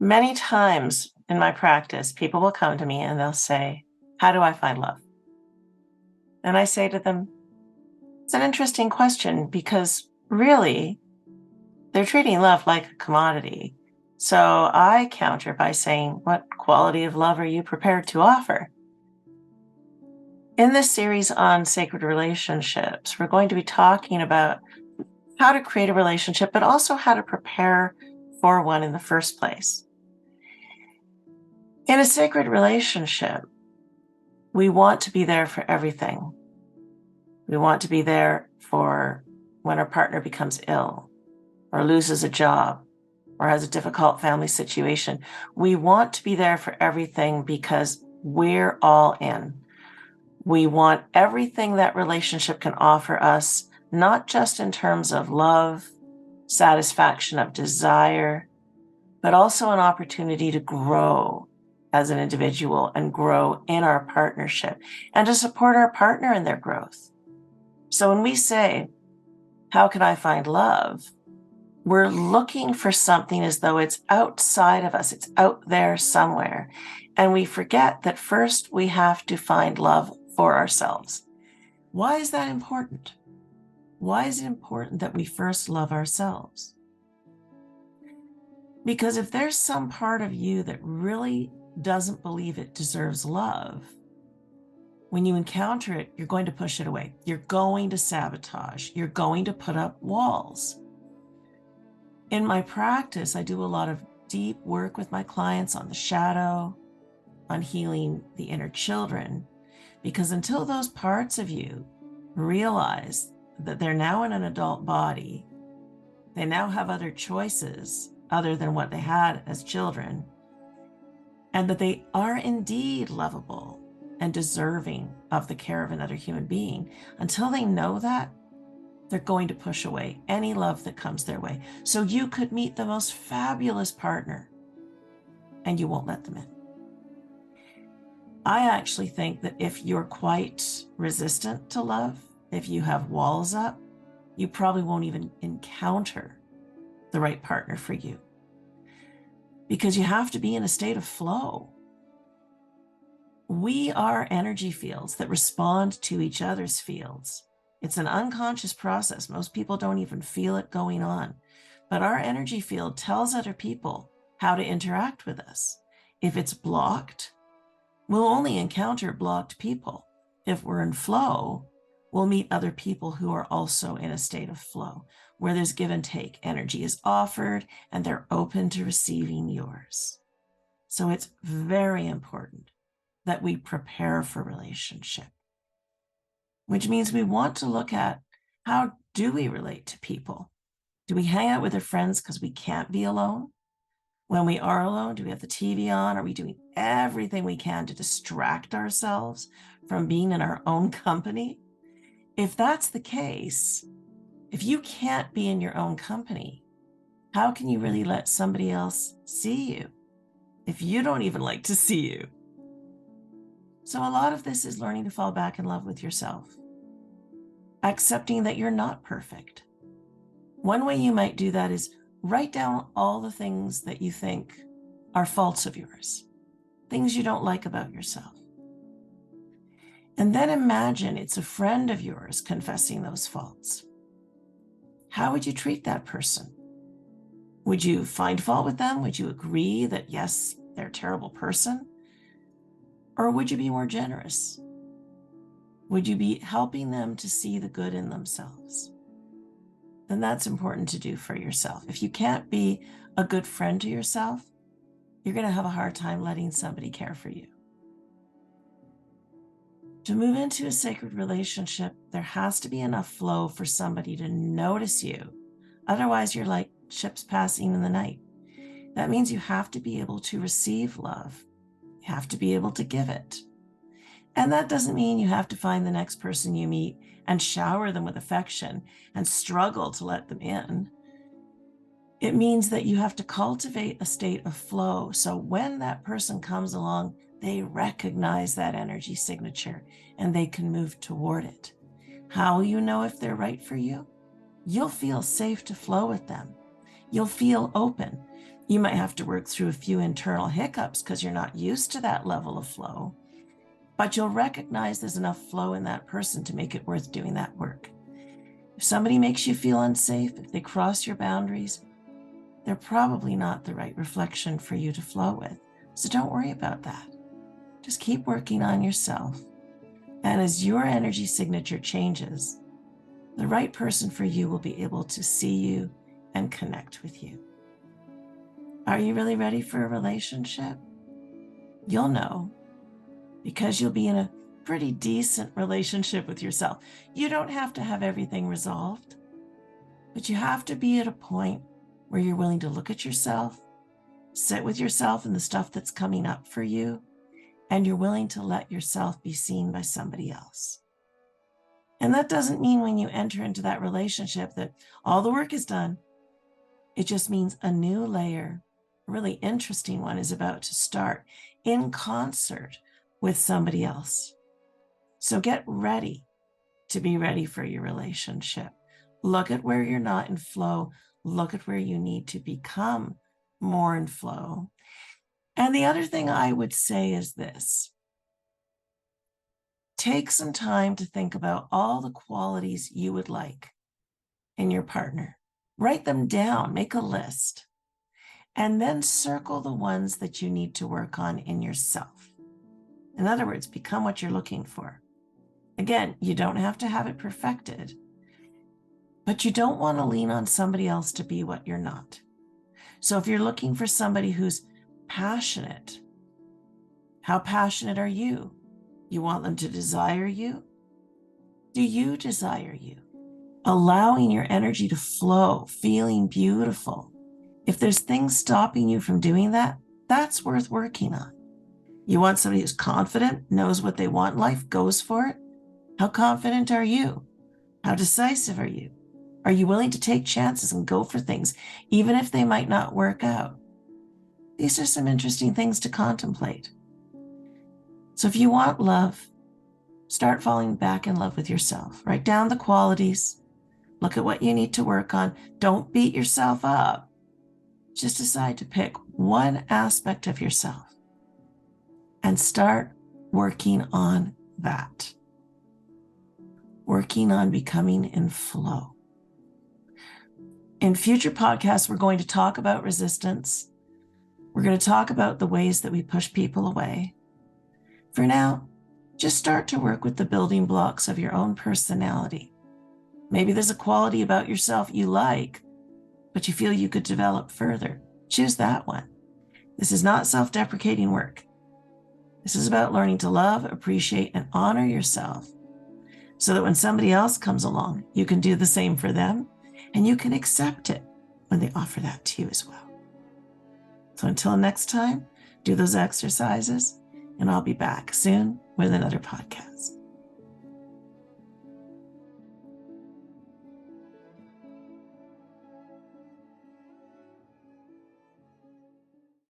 Many times in my practice, people will come to me and they'll say, "How do I find love?" And I say to them, it's an interesting question because really they're treating love like a commodity. So I counter by saying, what quality of love are you prepared to offer? In this series on sacred relationships, we're going to be talking about how to create a relationship, but also how to prepare for one in the first place. In a sacred relationship, we want to be there for everything. We want to be there for when our partner becomes ill or loses a job or has a difficult family situation. We want to be there for everything because we're all in. We want everything that relationship can offer us, not just in terms of love, satisfaction of desire, but also an opportunity to grow as an individual and grow in our partnership and to support our partner in their growth. So when we say, how can I find love? We're looking for something as though it's outside of us, it's out there somewhere. And we forget that first we have to find love for ourselves. Why is that important? Why is it important that we first love ourselves? Because if there's some part of you that really doesn't believe it deserves love, when you encounter it, you're going to push it away. You're going to sabotage. You're going to put up walls. In my practice, I do a lot of deep work with my clients on the shadow, on healing the inner children, because until those parts of you realize that they're now in an adult body, they now have other choices other than what they had as children, and that they are indeed lovable and deserving of the care of another human being, until they know that, they're going to push away any love that comes their way. So you could meet the most fabulous partner and you won't let them in. I actually think that if you're quite resistant to love, if you have walls up, you probably won't even encounter the right partner for you, because you have to be in a state of flow. We are energy fields that respond to each other's fields. It's an unconscious process. Most people don't even feel it going on. But our energy field tells other people how to interact with us. If it's blocked, we'll only encounter blocked people. If we're in flow, we'll meet other people who are also in a state of flow, where there's give and take. Energy is offered and they're open to receiving yours. So it's very important that we prepare for relationship, which means we want to look at, how do we relate to people? Do we hang out with our friends because we can't be alone? When we are alone, do we have the TV on? Are we doing everything we can to distract ourselves from being in our own company? If that's the case, if you can't be in your own company, how can you really let somebody else see you if you don't even like to see you? So a lot of this is learning to fall back in love with yourself, accepting that you're not perfect. One way you might do that is write down all the things that you think are faults of yours, things you don't like about yourself. And then imagine it's a friend of yours confessing those faults. How would you treat that person? Would you find fault with them? Would you agree that, yes, they're a terrible person? Or would you be more generous? Would you be helping them to see the good in themselves? Then that's important to do for yourself. If you can't be a good friend to yourself, you're going to have a hard time letting somebody care for you. To move into a sacred relationship, there has to be enough flow for somebody to notice you. Otherwise, you're like ships passing in the night. That means you have to be able to receive love. You have to be able to give it. And that doesn't mean you have to find the next person you meet and shower them with affection and struggle to let them in. It means that you have to cultivate a state of flow. So when that person comes along, they recognize that energy signature and they can move toward it. How will you know if they're right for you? You'll feel safe to flow with them. You'll feel open. You might have to work through a few internal hiccups because you're not used to that level of flow, but you'll recognize there's enough flow in that person to make it worth doing that work. If somebody makes you feel unsafe, if they cross your boundaries, they're probably not the right reflection for you to flow with. So don't worry about that. Just keep working on yourself. And as your energy signature changes, the right person for you will be able to see you and connect with you. Are you really ready for a relationship? You'll know because you'll be in a pretty decent relationship with yourself. You don't have to have everything resolved, but you have to be at a point where you're willing to look at yourself, sit with yourself and the stuff that's coming up for you, and you're willing to let yourself be seen by somebody else. And that doesn't mean when you enter into that relationship that all the work is done. It just means a new layer, a really interesting one, is about to start in concert with somebody else. So get ready to be ready for your relationship. Look at where you're not in flow. Look at where you need to become more in flow. And the other thing I would say is this. Take some time to think about all the qualities you would like in your partner. Write them down, make a list, and then circle the ones that you need to work on in yourself. In other words, become what you're looking for. Again, you don't have to have it perfected, but you don't want to lean on somebody else to be what you're not. So if you're looking for somebody who's passionate, how passionate are you? You want them to desire you? Do you desire you? Allowing your energy to flow, feeling beautiful. If there's things stopping you from doing that, that's worth working on. You want somebody who's confident, knows what they want in life, goes for it. How confident are you? How decisive are you? Are you willing to take chances and go for things, even if they might not work out? These are some interesting things to contemplate. So if you want love, start falling back in love with yourself. Write down the qualities. Look at what you need to work on. Don't beat yourself up. Just decide to pick one aspect of yourself and start working on that. Working on becoming in flow. In future podcasts, we're going to talk about resistance. We're going to talk about the ways that we push people away. For now, just start to work with the building blocks of your own personality. Maybe there's a quality about yourself you like, but you feel you could develop further. Choose that one. This is not self-deprecating work. This is about learning to love, appreciate, and honor yourself so that when somebody else comes along, you can do the same for them and you can accept it when they offer that to you as well. So until next time, do those exercises and I'll be back soon with another podcast.